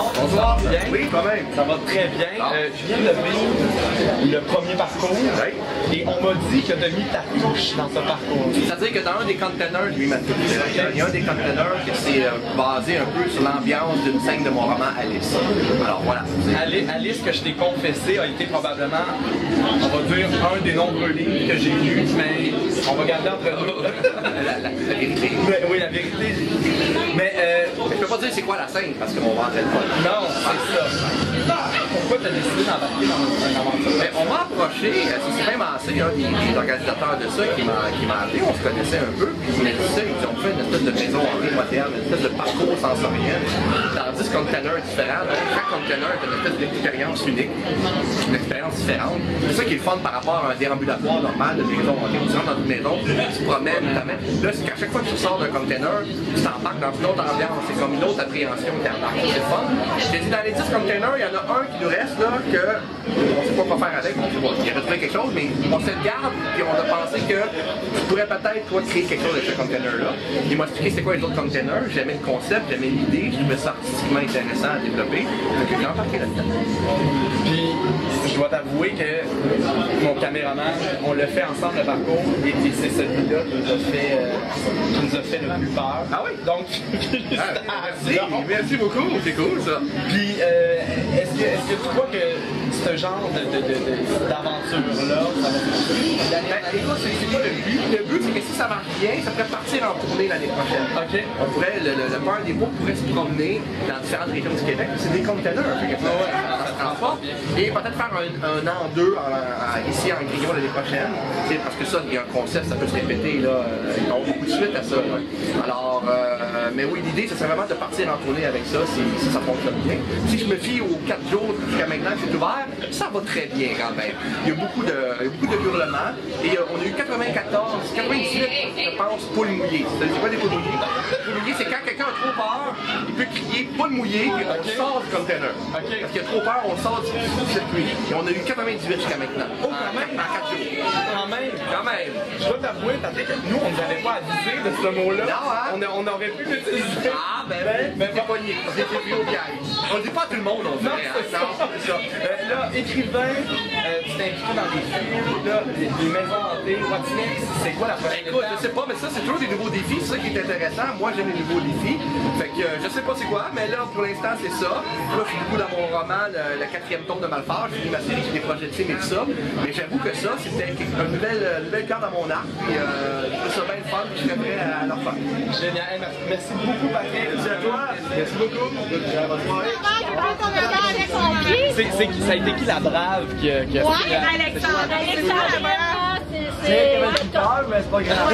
Bonsoir. Bonsoir. Bien? Oui, quand même. Ça va très bien. Je viens de vivre le premier parcours et on m'a dit que tu as mis ta touche dans ce parcours. C'est-à-dire que dans un des containers, lui, ma touche, il y a un des containers qui s'est basé un peu sur l'ambiance d'une scène de mon roman Alice. Alors voilà. Alice, que je t'ai confessé, a été probablement, on va dire, un des nombreux livres que j'ai lus, mais on va garder entre nous. la vérité. Mais, oui, la vérité. Mais je peux pas dire c'est quoi la scène parce qu'on va entrer pas. Non, c'est ça. Pourquoi tu as décidé d'embarquer dans une aventure? Mais on m'a approché, c'est même assez un des organisateurs de ça qui m'a appelé, on se connaissait un peu, puis il m'a dit ça, ils ont fait une espèce de maison en vie moderne, une espèce de parcours sensoriel, dans 10 containers différents. Donc, chaque container est une espèce d'expérience unique, une expérience différente. C'est ça qui est le fun par rapport à un déambulatoire normal de maison en vie. Tu rentres dans une maison, tu te promènes, là, c'est qu'à chaque fois que tu sors d'un container, tu t'embarques dans une autre ambiance, c'est comme une autre appréhension qui embarque. C'est le fun. J'ai dit dans les 10 containers, il y en a un qui nous reste là, que on sait pas quoi faire avec, on sait pas. Il a retrouvé quelque chose, mais on se le garde, puis on a pensé que tu pourrais peut-être, toi, créer quelque chose avec ce container-là. Il m'a expliqué c'est quoi les autres containers, j'aimais le concept, j'aimais l'idée, je trouvais ça artistiquement intéressant à développer, donc j'ai embarqué là-dedans. Puis, je dois t'avouer que mon caméraman, on l'a fait ensemble le parcours, et c'est celui-là qui nous a fait le plus peur. Ah oui? Donc, merci beaucoup, c'est cool ça. Puis, est-ce que tu crois que ce genre d'aventure-là, ça va fonctionner? Écoute, c'est quoi le but? Le but, c'est que si ça marche bien, ça pourrait partir en tournée l'année prochaine. OK. On pourrait, le peur des mots pourrait se promener dans différentes régions du Québec. C'est des containers, fait que ça se transporte. Et peut-être faire un an, deux ici en Grillon l'année prochaine. Parce que ça, il y a un concept, ça peut se répéter, là. Il y a beaucoup de suite à ça. Là. Alors, mais oui, l'idée, c'est vraiment de partir en tournée avec ça, si ça fonctionne bien. Si je me fie aux 4 jours jusqu'à maintenant que c'est ouvert, ça va très bien quand même. Il y a beaucoup de hurlements. Et on a eu 98, je pense, poules mouillées. C'est quoi des poules mouillées? Poules mouillées, c'est quand quelqu'un a trop peur, il peut crier poule mouillée, puis on sort du container. Parce qu'il a trop peur, on sort du circuit. Et on a eu 98 jusqu'à maintenant. Oh, quand même! En 4 jours. Quand même! Je dois t'avouer, Patrick, que nous, on ne nous avait pas avisé de ce mot-là. Non, hein? On aurait pu l'utiliser. Ah, ben, t'es pogné. J'ai pris au piège. On le dit pas à tout le monde, on dirait. Non, c'est ça. Là, écrivain, tu t'es impliqué dans des films, là, des maisons hantées, what's next? C'est quoi la prochaine étape? Écoute, je sais pas, mais ça, c'est toujours des nouveaux défis. C'est ça qui est intéressant. Moi, j'aime les nouveaux défis. Fait que je sais pas c'est quoi, mais là, pour l'instant, c'est ça. Là, je suis beaucoup dans mon roman, le 4e tome de Malphare. J'ai fini ma série, j'ai des projets de film et tout ça. Mais j'avoue que ça, c'était une nouvelle carte dans mon arc. Puis je trouve ça bien le fun. Puis je serais prêt à leur faire. Génial. Merci beaucoup, Patrick. Merci à toi. Merci beaucoup. Bonne soirée. Ça a été qui la brave qui a fait Alexandre. C'est peur, mais c'est pas grave.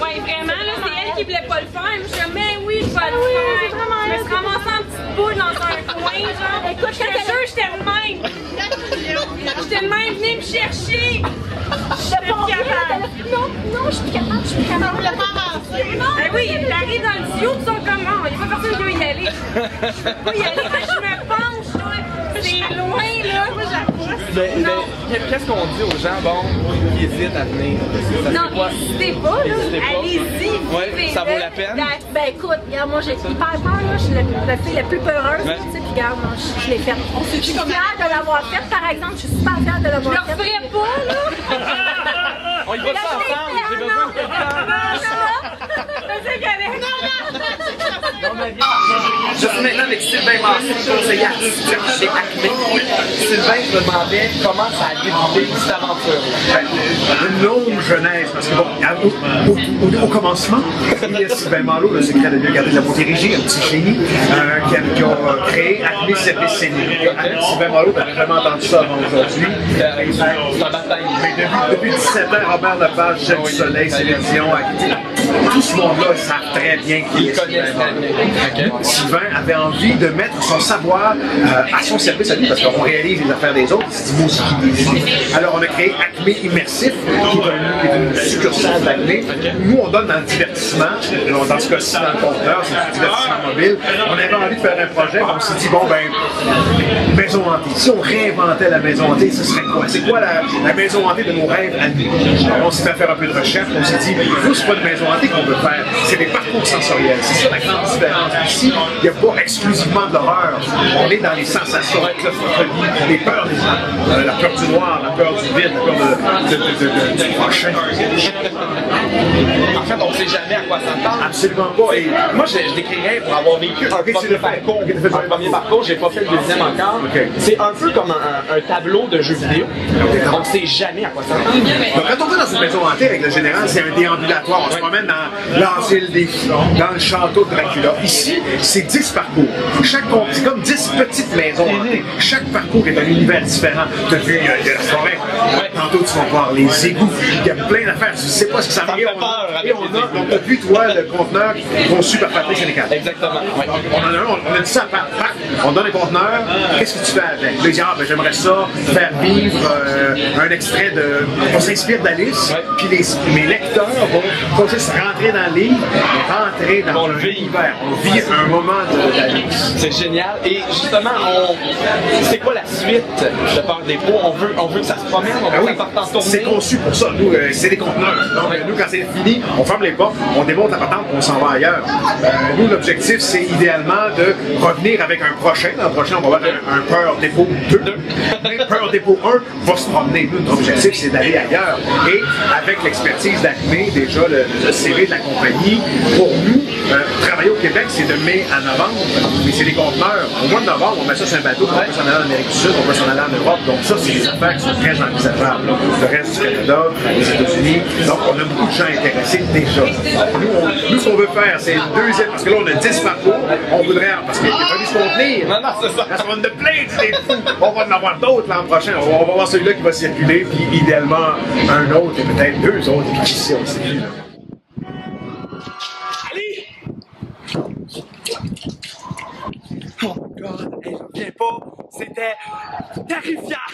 Ouais, vraiment, là, c'est elle qui voulait pas le faire. Je me suis dit, mais oui, je vais le faire. Je me suis ramassée en petite boule dans un coin, genre. Écoute, je te jure, j'étais le même. J'étais le même, venez me chercher. Je suis plus capable. Non, je suis plus capable, je suis plus capable. Ah oui, t'arrives dans le tuyau, tu sors comment? Il n'y a pas personne qui veut y aller. Je peux pas y aller, je me penche, là. C'est loin, là. Moi, Mais qu'est-ce qu'on dit aux gens, bon, qui hésitent à venir? non, n'hésitez pas, là. Allez-y, ouais, ça vaut la peine? Ben écoute, regarde, moi j'ai hyper peur, là. Je suis la fille la plus peureuse, ouais. Tu sais, puis regarde, moi, je l'ai faite. Je suis fière de l'avoir faite, par exemple, je suis super fière de l'avoir faite. je le ferais pas, là. On y va ça ensemble, j'ai besoin de quelqu'un. C'est correct. Je suis maintenant avec Sylvain Massé, conseiller artistique chez Acme. Sylvain, je me demandais comment ça a débuté cette aventure. Une longue jeunesse, parce que bon, au commencement, Sylvain Malo, le secret de mieux garder de la Montérégie, un petit génie, qui a créé Acme Service Scénique. Sylvain Malo, t'avais jamais entendu ça avant aujourd'hui. Mais depuis 17 ans, Robert Lepage, Jeanne du Soleil, Céline Dion, tout ce monde-là savent très bien qui est Sylvain Malo. Sylvain avait envie de mettre son savoir à son service à lui, parce qu'on réalise les affaires des autres, il s'est dit, moi aussi. Alors on a créé Acme Immersif, qui est une succursale d'Acme. Nous, on donne dans le divertissement, dans ce cas-ci, dans le conteneur, c'est du divertissement mobile. On avait envie de faire un projet, on s'est dit, bon ben, maison hantée. Si on réinventait la maison hantée, ce serait quoi? C'est quoi la maison hantée de nos rêves à nous? Alors on s'est fait un peu de recherche, on s'est dit, nous, c'est pas une maison hantée qu'on veut faire, c'est des parcours sensoriels. C'est ça la grande différence. différence. Ici, il n'y a pas exclusivement de l'horreur. On est dans les sensations, la claustrophobie, les peurs des gens, la peur du noir, la peur du vide, la peur du prochain. En fait, on ne sait jamais à quoi s'attendre. Absolument pas. Et moi, je décrirais pour avoir vécu un premier parcours. Un premier parcours, j'ai pas fait le deuxième encore. Okay. C'est un peu comme un tableau de jeu vidéo. On ne sait jamais à quoi s'attendre. Donc, quand on va dans une maison hantée, avec le général, c'est un déambulatoire. On se promène dans l'asile des fous, dans le château de Dracula. Ici, c'est 10 parcours. C'est comme 10 petites maisons hantées. Chaque parcours est un univers différent. Tu as vu, il y a la forêt. Tantôt, tu vas voir les égouts. Il y a plein d'affaires. Tu ne sais pas ce que ça va dire. Et on a, donc, tu as vu, toi, le conteneur conçu par Patrick Sénécal. Exactement. Ouais. On a dit ça à Pat. On donne un conteneur. Qu'est-ce que tu fais avec? Là, il dit, ben, j'aimerais ça faire vivre un extrait de. On s'inspire d'Alice. Puis mes lecteurs vont pas juste rentrer dans le livre, mais rentrer dans l'univers. On vit un moment d'Alice. C'est génial. Et justement, c'est quoi la suite de Peur des Pots? On veut que ça se promène, on veut que ça parte en tournée. C'est conçu pour ça. Nous, c'est des conteneurs. Donc, nous, quand c'est fini, on ferme les portes, on démonte la patente, on s'en va ailleurs. Nous, l'objectif, c'est idéalement de revenir avec un prochain. L'an prochain, on va avoir un Peur des Pots 2. Peur des Pots 1 va se promener. Nous, notre objectif, c'est d'aller ailleurs. Et avec l'expertise d'Acme, déjà le CV de la compagnie, pour nous, travailler au Québec, c'est de mai à novembre, mais c'est des conteneurs. Au mois de novembre, on met ça sur un bateau, on peut s'en aller en Amérique du Sud, on peut s'en aller en Europe. Donc ça, c'est des affaires qui sont très envisageables. Le reste du Canada, les États-Unis. Donc on a beaucoup de gens intéressés déjà. Nous, ce qu'on veut faire, c'est une deuxième, parce que là, on a 10 parcours. On voudrait, parce qu'il a fallu se contenir. Non, c'est ça. Parce qu'on a plein d'idées fous. On va en avoir d'autres l'an prochain. On va voir celui-là qui va circuler, puis idéalement un autre, et peut-être 2 autres qui ici, on sait plus. Allez! Oh my god, hey, j'en reviens pas. C'était terrifiant.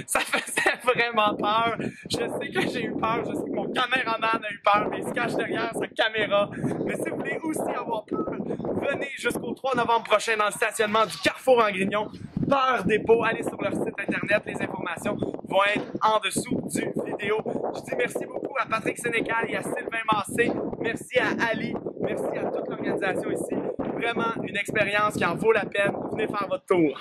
Ça faisait vraiment peur. Je sais que j'ai eu peur, je sais que mon caméraman a eu peur, mais il se cache derrière sa caméra. Mais si vous voulez aussi avoir peur, venez jusqu'au 3 novembre prochain dans le stationnement du Carrefour en Grignon. Peur des Pots, allez sur leur site internet, les informations vont être en dessous du vidéo. Je dis merci beaucoup à Patrick Sénécal et à Sylvain Massé. Merci à Ali, merci à toute l'organisation ici. Vraiment une expérience qui en vaut la peine. Venez faire votre tour.